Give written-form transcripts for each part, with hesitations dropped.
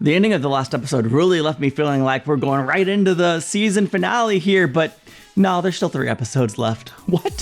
The ending of the last episode really left me feeling like we're going right into the season finale here, but no, there's still 3 episodes left. What?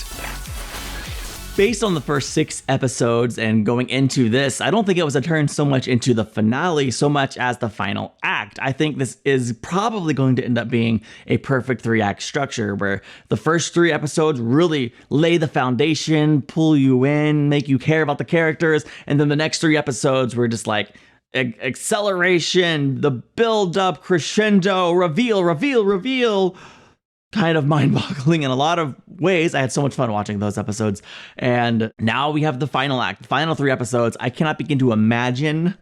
Based on the first 6 episodes and going into this, I don't think it was a turn so much into the finale so much as the final act. I think this is probably going to end up being a perfect 3-act structure where the first 3 episodes really lay the foundation, pull you in, make you care about the characters, and then the next 3 episodes were just like acceleration, the build up, crescendo, reveal. Kind of mind-boggling in a lot of ways. I had so much fun watching those episodes. And now we have the final act, the final 3 episodes. I cannot begin to imagine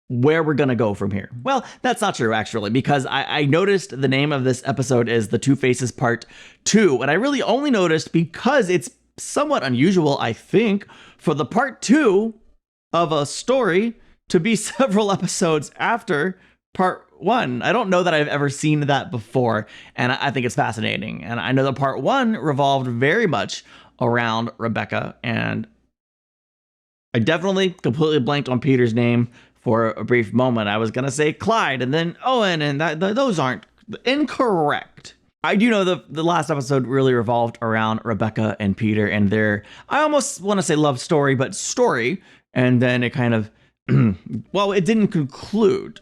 where we're going to go from here. Well, that's not true, actually, because I noticed the name of this episode is The Two Faces Part 2. And I really only noticed because it's somewhat unusual, I think, for the Part 2 of a story to be several episodes after Part 1. I don't know that I've ever seen that before, and I think it's fascinating. And I know that Part 1 revolved very much around Rebecca, and I definitely completely blanked on Peter's name for a brief moment. I was gonna say Clyde and then Owen, and those aren't incorrect. I do know the last episode really revolved around Rebecca and Peter and their, I almost want to say love story, but story, and then it kind of, well, it didn't conclude.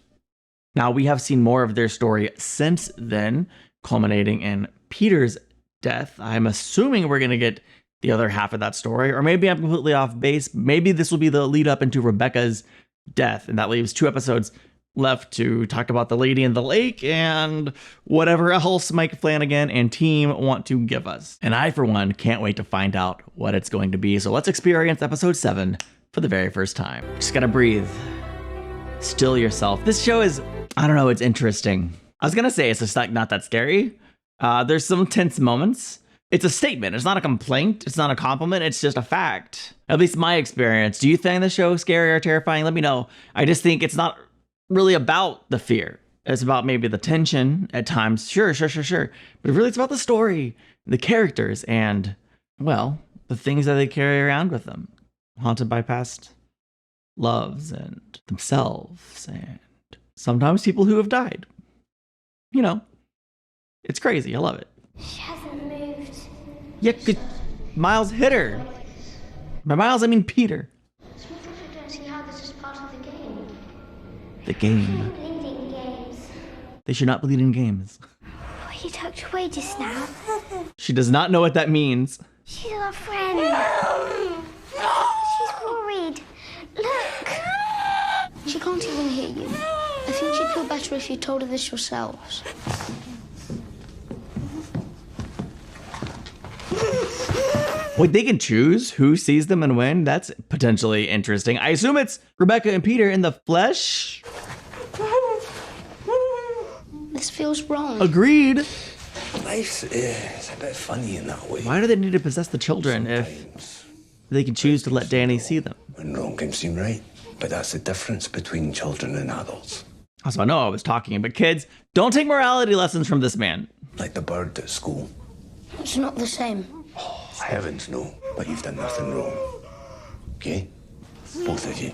Now, we have seen more of their story since then, culminating in Peter's death. I'm assuming we're going to get the other half of that story, or maybe I'm completely off base. Maybe this will be the lead up into Rebecca's death, and that leaves 2 episodes left to talk about the Lady in the Lake and whatever else Mike Flanagan and team want to give us. And I, for one, can't wait to find out what it's going to be. So let's experience episode 7 for the very first time. Just gotta breathe. Still yourself. This show is, I don't know, it's interesting. I was gonna say it's just like not that scary. There's some tense moments. It's a statement. It's not a complaint. It's not a compliment. It's just a fact. At least my experience. Do you find the show scary or terrifying? Let me know. I just think it's not really about the fear. It's about maybe the tension at times. Sure. But really it's about the story, the characters, and, well, the things that they carry around with them. Haunted by past loves and themselves and sometimes people who have died. You know, it's crazy. I love it. She hasn't moved. Yeah, good. Miles hit her. By Miles, I mean Peter. Sometimes I don't see how this is part of the game. The game. I'm bleeding games. They should not bleed in games. Were you tucked away just now? She does not know what that means. She's our friend. She's worried. Look. She can't even hear you. I think she'd feel better if you told her this yourselves. Wait, they can choose who sees them and when? That's potentially interesting. I assume it's Rebecca and Peter in the flesh. This feels wrong. Agreed. Life is a bit funny in that way. Why do they need to possess the children if they can choose to let Danny see them? When wrong can seem right. But that's the difference between children and adults. Also, I know I was talking, but kids, don't take morality lessons from this man. Like the bird at school. It's not the same. Oh, heavens no. But you've done nothing wrong. Okay? Both of you.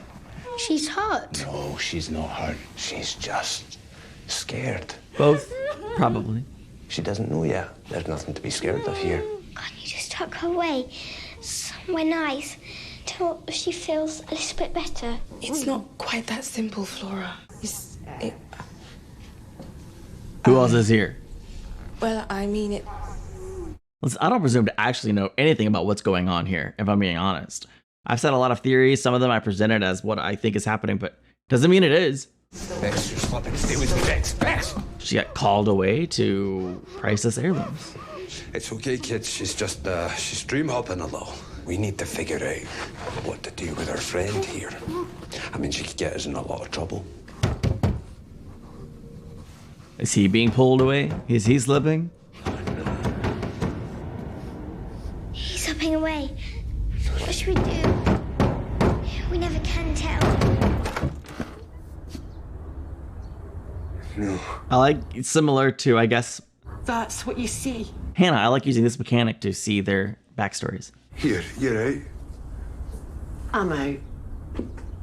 She's hurt. No, she's not hurt. She's just scared. Both, probably. She doesn't know yet. There's nothing to be scared of here. Can't you just tuck her away? Somewhere nice. Till she feels a little bit better. It's not quite that simple, Flora. Who else is here? Well, I mean it. Listen, I don't presume to actually know anything about what's going on here, if I'm being honest. I've said a lot of theories. Some of them I presented as what I think is happening, but doesn't mean it is. Bex, you're slipping. Stay with me, Bex. Bex! She got called away to priceless heirlooms. It's okay, kids. She's just, she's dream hopping a little. We need to figure out what to do with our friend here. I mean, she could get us in a lot of trouble. Is he being pulled away? Is he slipping? He's slipping away. What should we do? We never can tell. No. I like, it's similar to, I guess, That's what you see. Hannah. I like using this mechanic to see their backstories. Here, you're out. I'm out.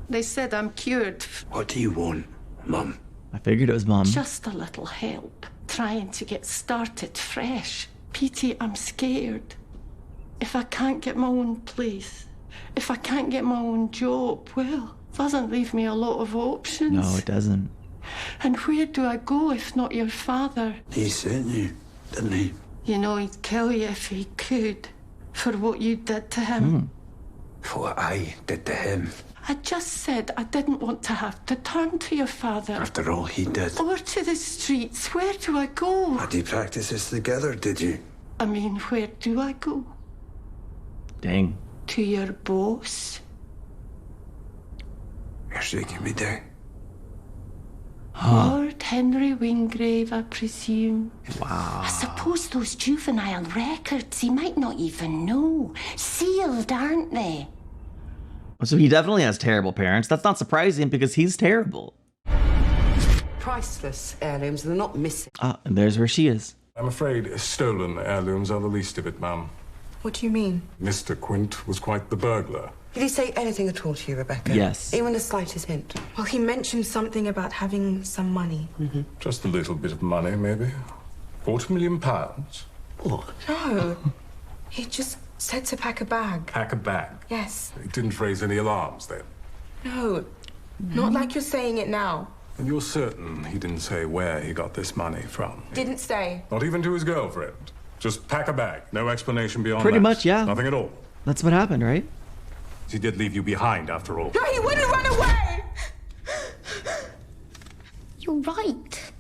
They said I'm cured. What do you want, Mum? I figured it was Mom. Just a little help, trying to get started fresh. Petey, I'm scared. If I can't get my own place, if I can't get my own job, well, doesn't leave me a lot of options. No, it doesn't. And where do I go if not your father? He sent you, didn't he? You know, he'd kill you if he could, for what you did to him. For what I did to him. I just said I didn't want to have to turn to your father. After all he did. Or to the streets. Where do I go? Had you practiced this together, did you? I mean, where do I go? Dang. To your boss? You're shaking me down. Lord Henry Wingrave, I presume. Wow. I suppose those juvenile records, he might not even know. Sealed, aren't they? So he definitely has terrible parents. That's not surprising because he's terrible. Priceless heirlooms, they're not missing. Ah, and there's where she is. I'm afraid stolen heirlooms are the least of it, ma'am. What do you mean? Mr. Quint was quite the burglar. Did he say anything at all to you, Rebecca? Yes. Even the slightest hint? Well, he mentioned something about having some money. Just a little bit of money, maybe. £40 million. What? No. He just said to pack a bag. Pack a bag. Yes. It didn't raise any alarms then. No. Not like you're saying it now. And you're certain he didn't say where he got this money from? Didn't say. Not even to his girlfriend. Just pack a bag. No explanation beyond Pretty that. much, yeah. Nothing at all. That's what happened, right? He did leave you behind, after all. No, he wouldn't run away! You're right.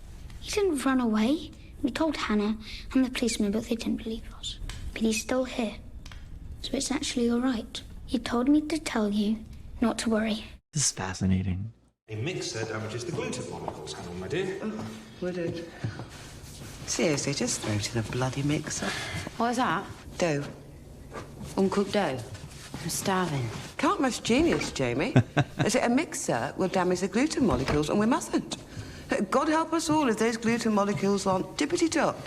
He didn't run away. We told Hannah and the policeman, but they didn't believe us. But he's still here. So it's actually all right. He told me to tell you not to worry. This is fascinating. A mixer damages the gluten molecules. Hang on, my dear. Would it? Seriously, just throw it in a bloody mixer. What is that? Dough. Uncooked dough? I'm starving. Can't much genius, Jamie. Is it a mixer will damage the gluten molecules, and we mustn't. God help us all if those gluten molecules aren't tippity-top.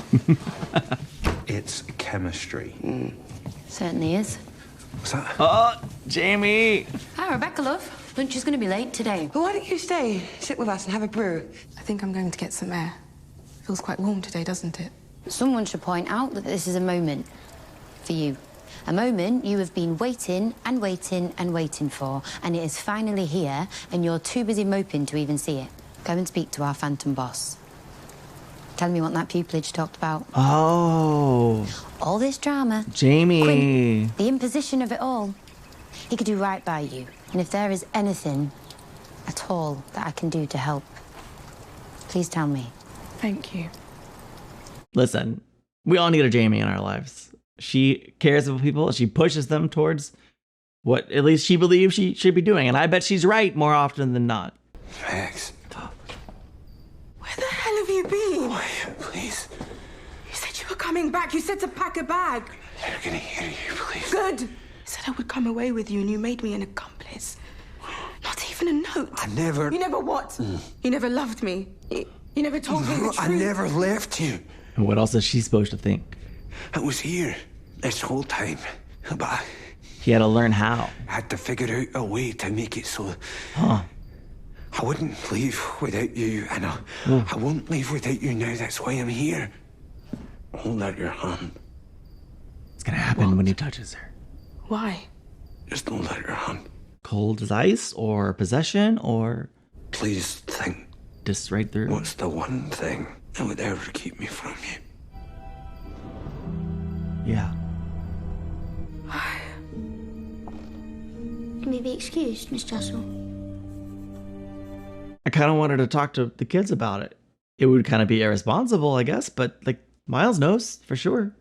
It's chemistry. Certainly is. What's that? Oh, Jamie! Hi, Rebecca, love. Lunch is going to be late today. Well, why don't you stay, sit with us and have a brew? I think I'm going to get some air. Feels quite warm today, doesn't it? Someone should point out that this is a moment for you. A moment you have been waiting and waiting and waiting for, and it is finally here, and you're too busy moping to even see it. Go and speak to our phantom boss. Tell me what that pupillage talked about. Oh, All this drama. Jamie. Quint, the imposition of it all. He could do right by you, and if there is anything at all that I can do to help, please tell me. Thank you. Listen, we all need a Jamie in our lives. She cares about people. She pushes them towards what at least she believes she should be doing. And I bet she's right more often than not. Rex. Where the hell have you been? Quiet, please. You said you were coming back. You said to pack a bag. They're gonna hear you, please. Good. You said I would come away with you, and you made me an accomplice. Not even a note. I never... You never what? You never loved me. You never told me the No, truth. I never left you. And what else is she supposed to think? I was here this whole time. But He had to learn how. I had to figure out a way to make it so Huh. I wouldn't leave without you, and I won't leave without you now. That's why I'm here. Hold out your hand. It's gonna happen when he touches her. Why? Just hold out your hand. Cold as ice, or possession, or Please think, just right through. what's the one thing that would ever keep me from you? Yeah. Can we be excused, Miss Tussle? I kind of wanted to talk to the kids about it. It would kind of be irresponsible, I guess, but like Miles knows for sure.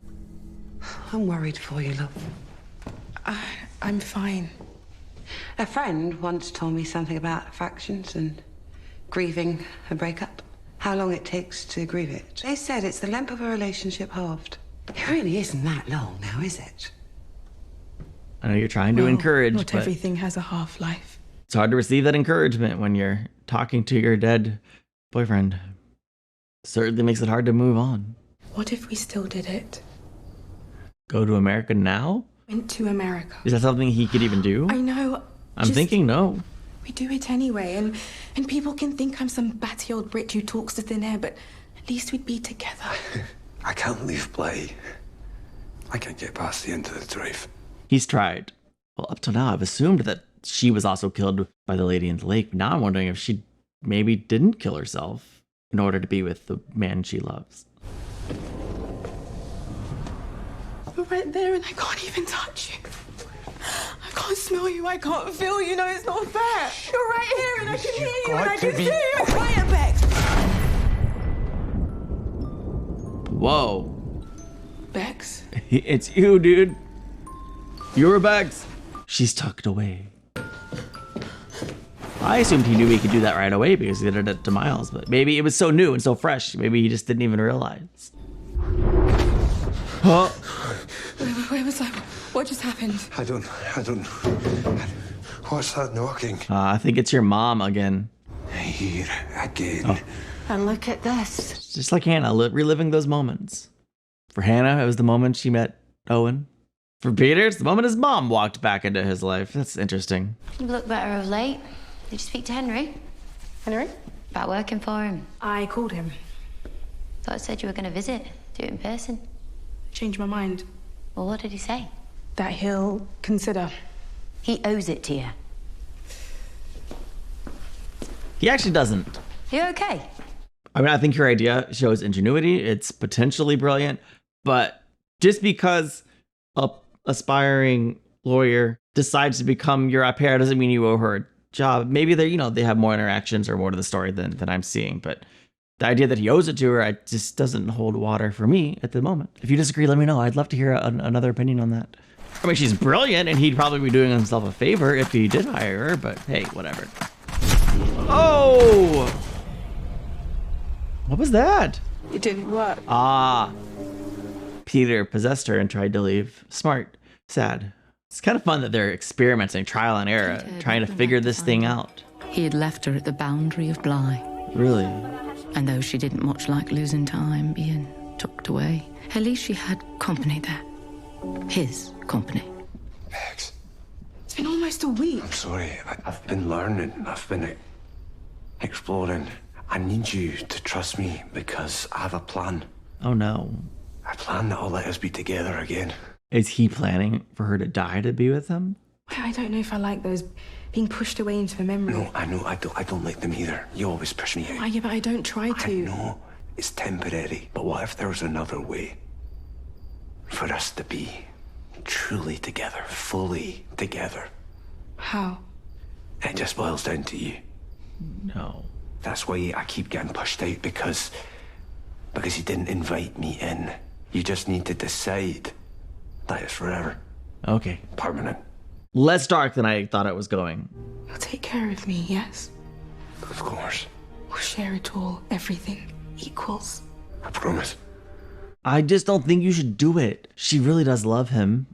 I'm worried for you, love. I'm fine. A friend once told me something about fractions and grieving a breakup. How long it takes to grieve it. They said it's the length of a relationship halved. It really isn't that long now, is it? I know you're trying to Well, encourage, Not but everything has a half-life. it's hard to receive that encouragement when you're talking to your dead boyfriend. Certainly makes it hard to move on. What if we still did it? Go to America now? Went to America. Is that something he could even do? I know. I'm just thinking no. We do it anyway, and people can think I'm some batty old Brit who talks to thin air, but at least we'd be together. I can't leave Bly. I can't get past the end of the drive. He's tried. Well, up till now, I've assumed that she was also killed by the lady in the lake. Now I'm wondering if she maybe didn't kill herself in order to be with the man she loves. You're right there and I can't even touch you. I can't smell you, I can't feel you, no, it's not fair. You're right here and I can hear you and I can see you. Quiet, Bex. Whoa. Bex? It's you, dude. You're Bex. She's tucked away. I assumed he knew he could do that right away because he did it to Miles, but maybe it was so new and so fresh. Maybe he just didn't even realize. Huh? Where was I? What just happened? I don't know. What's that knocking? I think it's your mom again. Here again. Oh. And look at this. Just like Hannah, reliving those moments. For Hannah, it was the moment she met Owen. For Peter, it's the moment his mom walked back into his life. That's interesting. You look better of late. Did you speak to Henry? Henry? About working for him? I called him. Thought I said you were going to visit. Do it in person. Changed my mind. Well, what did he say? That he'll consider. He owes it to you. He actually doesn't. You okay? I mean, I think your idea shows ingenuity. It's potentially brilliant, but just because a aspiring lawyer decides to become your au pair doesn't mean you owe her a job. Maybe they have more interactions or more to the story than I'm seeing, but the idea that he owes it to her just doesn't hold water for me at the moment. If you disagree, let me know. I'd love to hear another opinion on that. I mean, she's brilliant, and he'd probably be doing himself a favor if he did hire her, but hey, whatever. Oh! What was that? It didn't work. Ah. Peter possessed her and tried to leave. Smart. Sad. It's kind of fun that they're experimenting, trial and error, trying to figure this thing out. He had left her at the boundary of Bly. Really? And though she didn't much like losing time being tucked away, at least she had company there. His company. Bex. It's been almost a week. I'm sorry. I've been learning. I've been exploring. I need you to trust me because I have a plan. Oh no. A plan that'll let us be together again. Is he planning for her to die to be with him? I don't know if I like those being pushed away into the memory. No, I know. I don't like them either. You always push me out. Yeah, but I don't try to. I know. It's temporary. But what if there was another way for us to be truly together, fully together? How? It just boils down to you. No. That's why I keep getting pushed out because you didn't invite me in. You just need to decide that it's forever. Okay. Permanent. Less dark than I thought it was going. You'll take care of me, yes? Of course. We'll share it all, everything. Equals. I promise. I just don't think you should do it. She really does love him.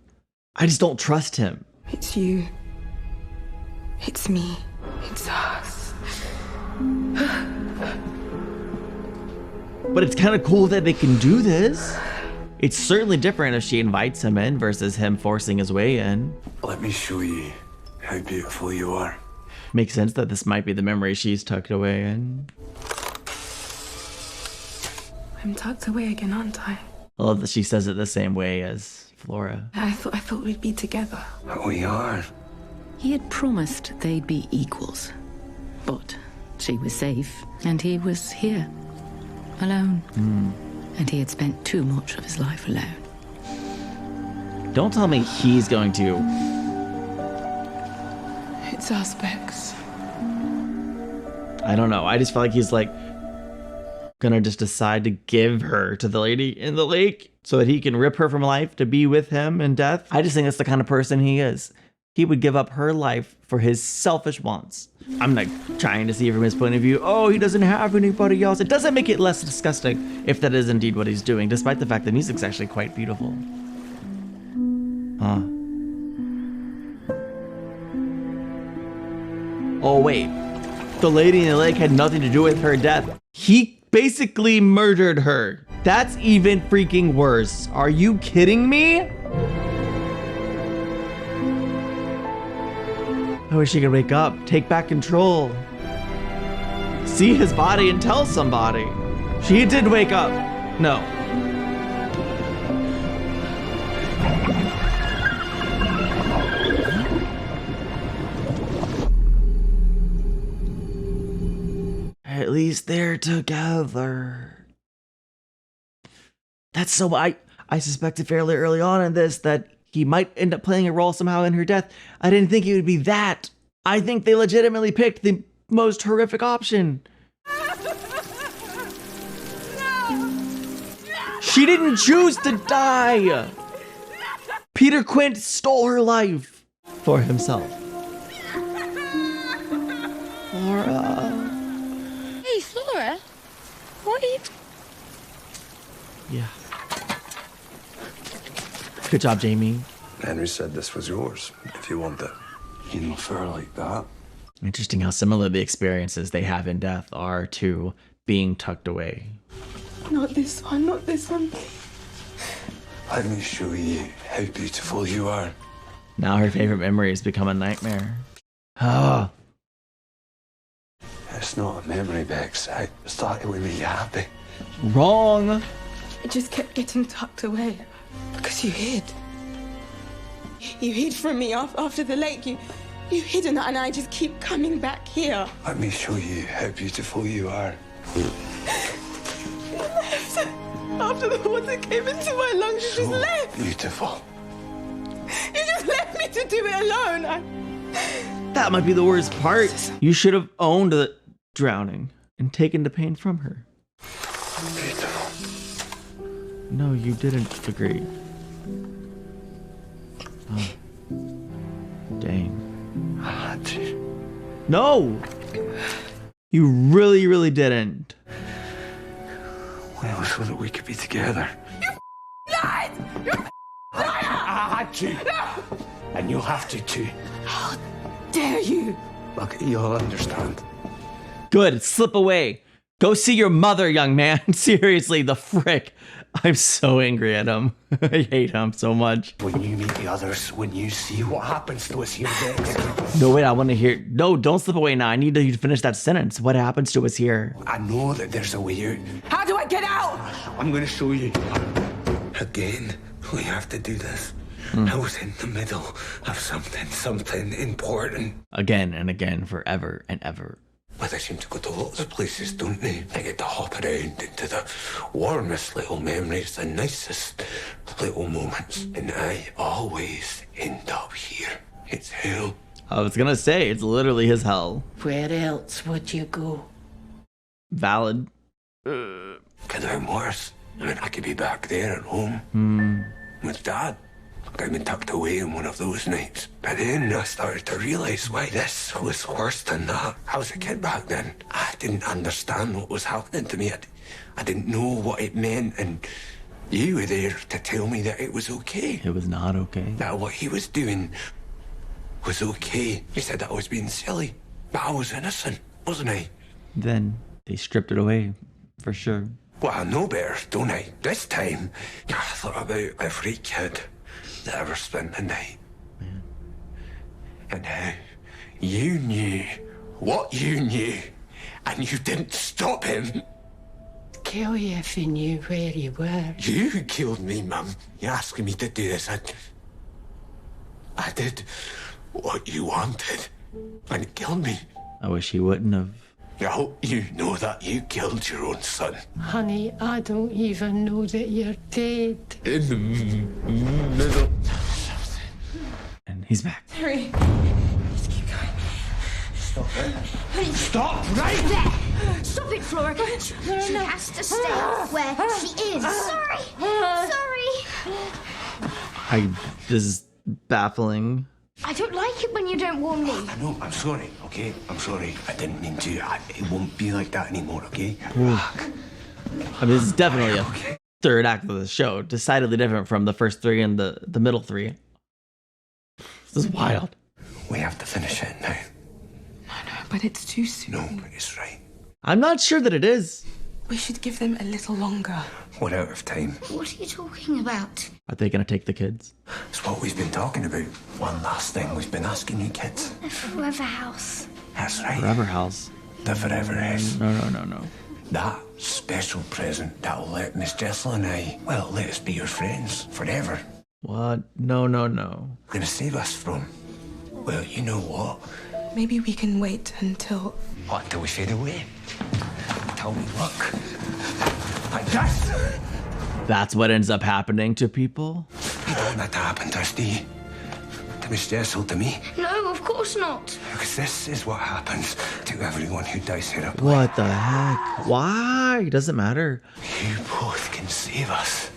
I just don't trust him. It's you. It's me. It's us. But it's kind of cool that they can do this. It's certainly different if she invites him in versus him forcing his way in. Let me show you how beautiful you are. Makes sense that this might be the memory she's tucked away in. I'm tucked away again, aren't I? I love that she says it the same way as Flora. I thought we'd be together. We are. He had promised they'd be equals. But she was safe, and he was here, alone. And he had spent too much of his life alone. Don't tell me he's going to... It's us, Bex. I don't know. I just feel like he's gonna just decide to give her to the lady in the lake so that he can rip her from life to be with him in death. I just think that's the kind of person he is. He would give up her life for his selfish wants. I'm not trying to see it from his point of view. Oh, he doesn't have anybody else. It doesn't make it less disgusting if that is indeed what he's doing, despite the fact the music's actually quite beautiful. Huh. Oh, wait. The lady in the lake had nothing to do with her death. He basically murdered her. That's even freaking worse. Are you kidding me? I wish he could wake up, take back control, see his body and tell somebody. She did wake up. No. At least they're together. That's so... I suspected fairly early on in this that he might end up playing a role somehow in her death. I didn't think it would be that. I think they legitimately picked the most horrific option. She didn't choose to die. Peter Quint stole her life for himself. Flora. Hey, Flora. What are you... Yeah. Good job, Jamie. Henry said this was yours, if you want it. You know, for her like that. Interesting how similar the experiences they have in death are to being tucked away. Not this one, not this one. Let me show you how beautiful you are. Now her favorite memory has become a nightmare. Ah. It's not a memory, Bex. It started with me happy. Wrong. It just kept getting tucked away. Because you hid. You hid from me after the lake. You hid and I just keep coming back here. Let me show you how beautiful you are. You left. After the water came into my lungs, you just left. Beautiful. You just left me to do it alone. That might be the worst part. You should have owned the drowning and taken the pain from her. Beautiful. No, you didn't agree. Oh. Dang. I had to. No! You really, really didn't. Well, so that we could be together. You lied! You liar! I had to. No! And you'll have to too. How dare you? Look, you'll understand. Good, slip away. Go see your mother, young man. Seriously, the frick. I'm so angry at him. I hate him so much. When you meet the others, when you see what happens to us here next. No, wait, I want to hear. No, don't slip away now. I need you to finish that sentence. What happens to us here? I know that there's a way out. How do I get out? I'm going to show you. Again, we have to do this. I was in the middle of something important. Again and again, forever and ever. But they seem to go to lots of places, don't they? They get to hop around into the warmest little memories, the nicest little moments. And I always end up here. It's hell. I was gonna say, it's literally his hell. Where else would you go? Valid. Could have been worse. I mean, I could be back there at home with Dad. I've been tucked away in one of those nights. But then I started to realise why this was worse than that. I was a kid back then. I didn't understand what was happening to me. I didn't know what it meant, and you were there to tell me that it was okay. It was not okay. That what he was doing was okay. He said that I was being silly, but I was innocent, wasn't I? Then they stripped it away, for sure. Well, I know better, don't I? This time, I thought about every kid that ever spent the night. Man. And how you knew what you knew, and you didn't stop him. Kill you if he knew where you were. You killed me, Mum. You're asking me to do this. I did what you wanted, and it killed me. I wish he wouldn't have. I hope you know that you killed your own son. Honey, I don't even know that you're dead. In the middle. And he's back. Harry. Let's keep going. Stop it. Stop right There! Stop it, Flora. She has to stay where she is. Sorry. Sorry. This is baffling. I don't like it when you don't warn me. I know, I'm sorry, okay? I'm sorry. I didn't mean to. It won't be like that anymore, okay? I mean, this is definitely a third act of the show. Decidedly different from the first three and the middle three. This is wild. We have to finish it now. No, but it's too soon. No, but it's right. I'm not sure that it is. We should give them a little longer. We're out of time. What are you talking about? Are they gonna take the kids? It's what we've been talking about. One last thing we've been asking you kids. The forever house. That's right. Forever house. The forever house. No. That special present that'll let Miss Jessel and I, well, let us be your friends forever. What? No. Gonna save us from, well, you know what? Maybe we can wait until... What, until we fade away? Till we look like this. That's what ends up happening to people? You don't want that to happen to us, do you? To Miss Jessel, to me? No, of course not. Because this is what happens to everyone who dies here at What the heck? Why? It doesn't matter. You both can save us.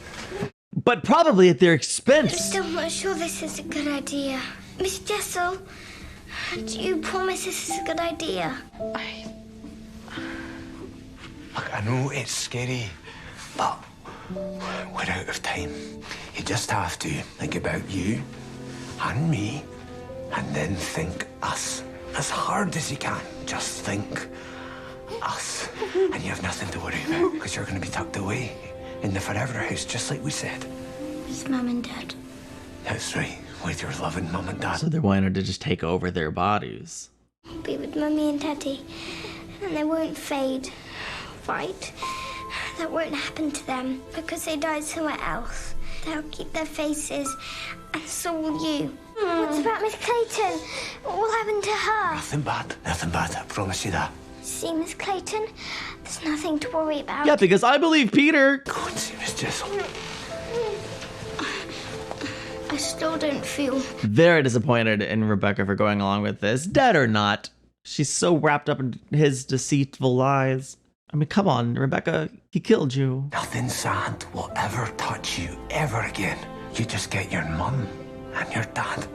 But probably at their I'm expense. still not sure this is a good idea. Miss Jessel, do you promise this is a good idea? Look, I know it's scary, but we're out of time. You just have to think about you and me, and then think us. As hard as you can, just think us. And you have nothing to worry about, because you're going to be tucked away in the forever house, just like we said. It's Mum and Dad. That's right, with your loving mum and dad. So they're wanting to just take over their bodies. I'll be with Mummy and Daddy, and they won't fade, right? That won't happen to them, because they died somewhere else. They'll keep their faces, and so will you. What about Miss Clayton? What will happen to her? Nothing bad, I promise you that. See, Miss Clayton, there's nothing to worry about. Yeah, because I believe Peter. Go and see Miss Jessel. I still don't feel... Very disappointed in Rebecca for going along with this, dead or not. She's so wrapped up in his deceitful lies. I mean, come on, Rebecca, he killed you. Nothing sad will ever touch you ever again. You just get your mum and your dad.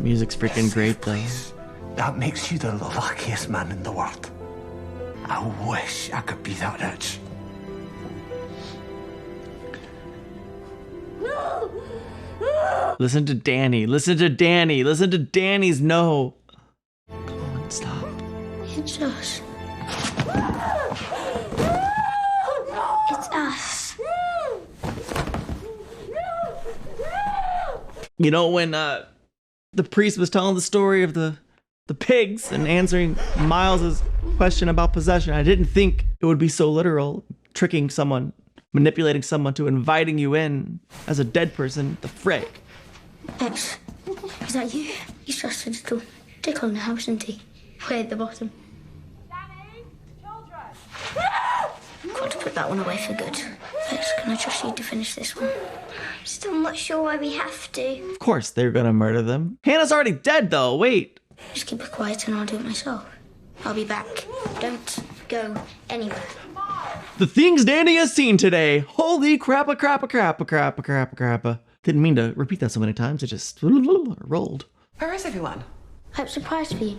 Music's freaking great, though. That makes you the luckiest man in the world. I wish I could be that rich. Listen to Danny. Listen to Danny. Listen to Danny's no. Come on, stop. It's us. It's us. You know, when the priest was telling the story of the pigs and answering Miles's question about possession, I didn't think it would be so literal, tricking someone, manipulating someone to inviting you in as a dead person. The frick. X, is that you? He's just a little tick on the house, isn't he? Way at the bottom. Got to put that one away for good. X, can I trust you to finish this one? Still not sure why we have to. Of course they're gonna murder them. Hannah's already dead though, wait. Just keep it quiet and I'll do it myself. I'll be back. Don't go anywhere. The things Danny has seen today. Holy crappa. Didn't mean to repeat that so many times. It just rolled. Where is everyone? I have a surprise for you.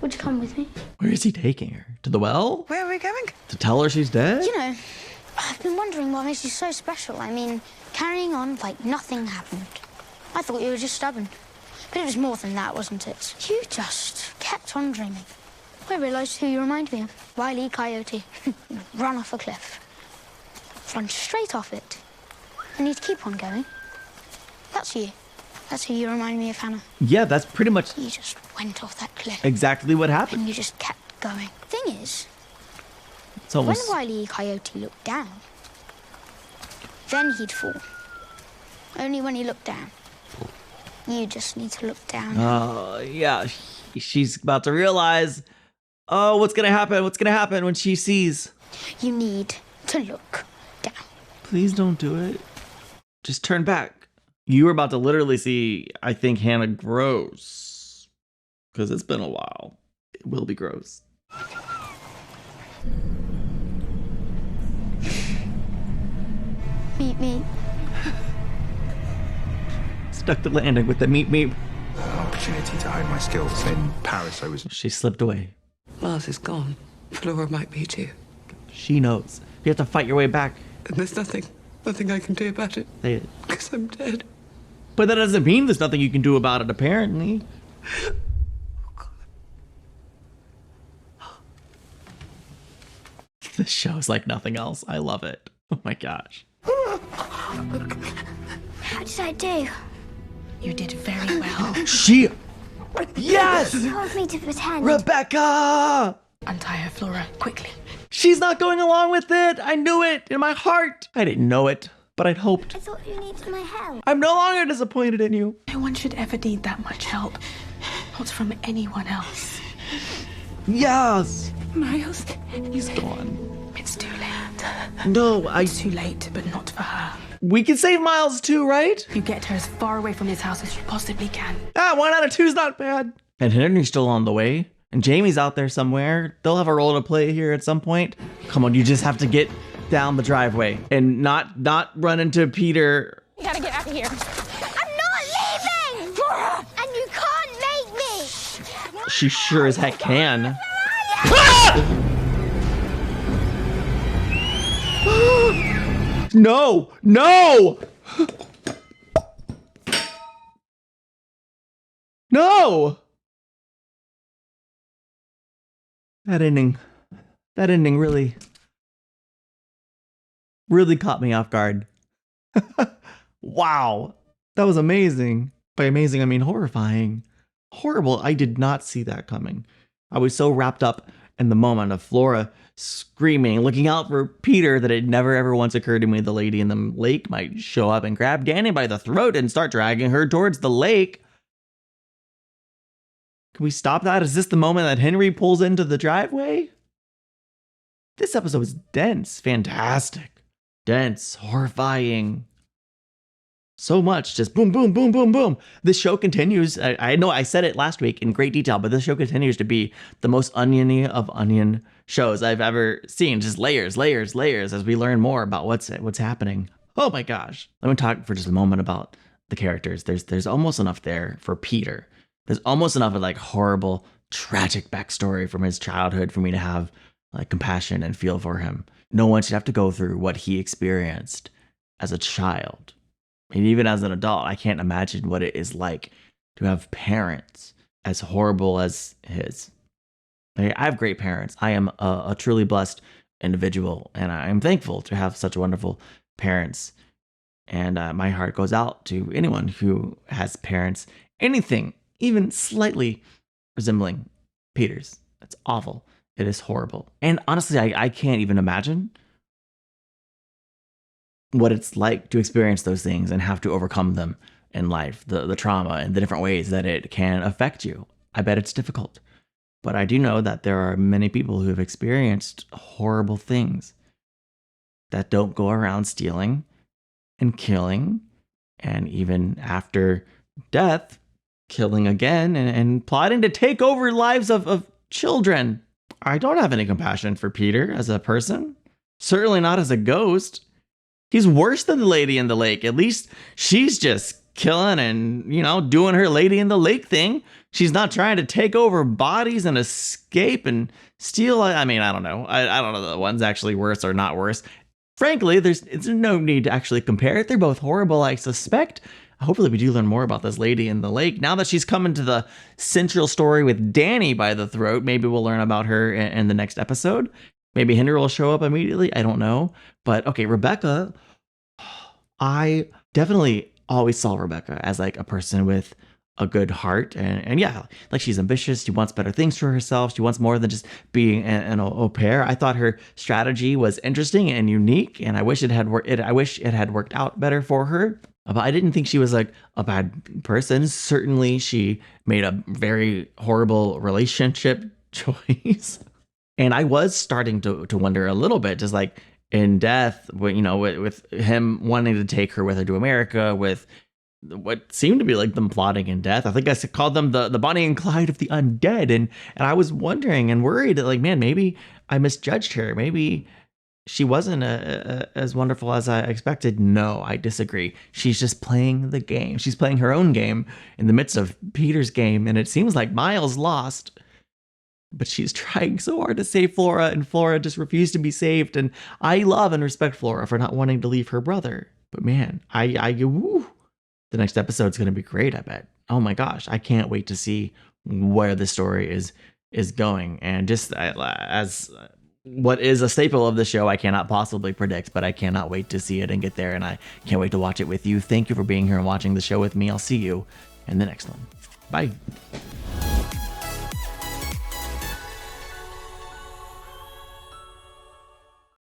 Would you come with me? Where is he taking her? To the well? Where are we going? To tell her she's dead? You know, I've been wondering what makes you so special. I mean, carrying on like nothing happened. I thought you were just stubborn. But it was more than that, wasn't it? You just kept on dreaming. I realised who you remind me of. Wile E. Coyote. Run off a cliff. Run straight off it. And you'd keep on going. That's you. That's who you remind me of, Hannah. Yeah, that's pretty much You just went off that cliff. exactly what happened. And you just kept going. Thing is, It's almost... when Wile E. Coyote looked down, then he'd fall. Only when he looked down. You just need to look down. Oh, yeah. She's about to realize, oh, what's gonna happen? What's gonna happen when she sees? You need to look down. Please don't do it. Just turn back. You were about to literally see, I think, Hannah gross. Because it's been a while. It will be gross. Meet me. Stuck the landing with the meep meep. An opportunity to hone my skills. In Paris, I was... She slipped away. Miles is gone. Flora might beat you. She knows. You have to fight your way back. And there's nothing I can do about it. Say it. Because I'm dead. But that doesn't mean there's nothing you can do about it, apparently. This show's like nothing else. I love it. Oh my gosh. How did I do? You did very well. Yes! You told me to pretend. Rebecca! Untie her, Flora, quickly. She's not going along with it. I knew it in my heart. I didn't know it, but I'd hoped. I thought you needed my help. I'm no longer disappointed in you. No one should ever need that much help. Not from anyone else. Yes! Miles, He's gone. it's too late. No, It's too late, but not for her. We can save Miles too, right? You get her as far away from this house as you possibly can. 1 out of 2 is not bad. And Henry's still on the way. And Jamie's out there somewhere. They'll have a role to play here at some point. Come on, you just have to get down the driveway and not run into Peter. You gotta get out of here. I'm not leaving! And you can't make me! She sure as heck can. No! No! No! That ending really caught me off guard. Wow. That was amazing. By amazing, I mean horrifying. Horrible. I did not see that coming. I was so wrapped up in the moment of Flora screaming, looking out for Peter, that it never ever once occurred to me the lady in the lake might show up and grab Danny by the throat and start dragging her towards the lake. Can we stop that? Is this the moment that Henry pulls into the driveway? This episode was dense, fantastic, dense, horrifying. So much, just boom, boom, boom, boom, boom. This show continues. I know I said it last week in great detail, but this show continues to be the most oniony of onion shows I've ever seen. Just layers, layers, layers as we learn more about what's happening. Oh my gosh. Let me talk for just a moment about the characters. There's almost enough there for Peter. There's almost enough of like horrible, tragic backstory from his childhood for me to have like compassion and feel for him. No one should have to go through what he experienced as a child. And even as an adult, I can't imagine what it is like to have parents as horrible as his. I have great parents. I am a truly blessed individual, and I am thankful to have such wonderful parents. And my heart goes out to anyone who has parents, anything, even slightly resembling Peter's. It's awful. It is horrible. And honestly, I can't even imagine what it's like to experience those things and have to overcome them in life, the trauma and the different ways that it can affect you. I bet it's difficult. But I do know that there are many people who have experienced horrible things that don't go around stealing and killing, and even after death, killing again and plotting to take over lives of children. I don't have any compassion for Peter as a person, certainly not as a ghost. He's worse than the lady in the lake. At least she's just killing and, doing her lady in the lake thing. She's not trying to take over bodies and escape and steal. I mean, I don't know. I don't know the one's actually worse or not worse. Frankly, there's no need to actually compare it. They're both horrible, I suspect. Hopefully we do learn more about this lady in the lake. Now that she's coming to the central story with Danny by the throat, maybe we'll learn about her in the next episode. Maybe Henry will show up immediately. I don't know. But okay, Rebecca, I definitely always saw Rebecca as like a person with a good heart. And yeah, like she's ambitious. She wants better things for herself. She wants more than just being an au pair. I thought her strategy was interesting and unique. And I wish it had worked out better for her. But I didn't think she was like a bad person. Certainly she made a very horrible relationship choice. And I was starting to wonder a little bit, just like in death, with him wanting to take her with her to America, with what seemed to be like them plotting in death. I think I called them the Bonnie and Clyde of the undead. And I was wondering and worried that like, man, maybe I misjudged her. Maybe she wasn't as wonderful as I expected. No, I disagree. She's just playing the game. She's playing her own game in the midst of Peter's game. And it seems like Miles lost. But she's trying so hard to save Flora, and Flora just refused to be saved. And I love and respect Flora for not wanting to leave her brother. But man, the next episode's going to be great, I bet. Oh my gosh, I can't wait to see where the story is going. And just as what is a staple of the show, I cannot possibly predict, but I cannot wait to see it and get there, and I can't wait to watch it with you. Thank you for being here and watching the show with me. I'll see you in the next one. Bye.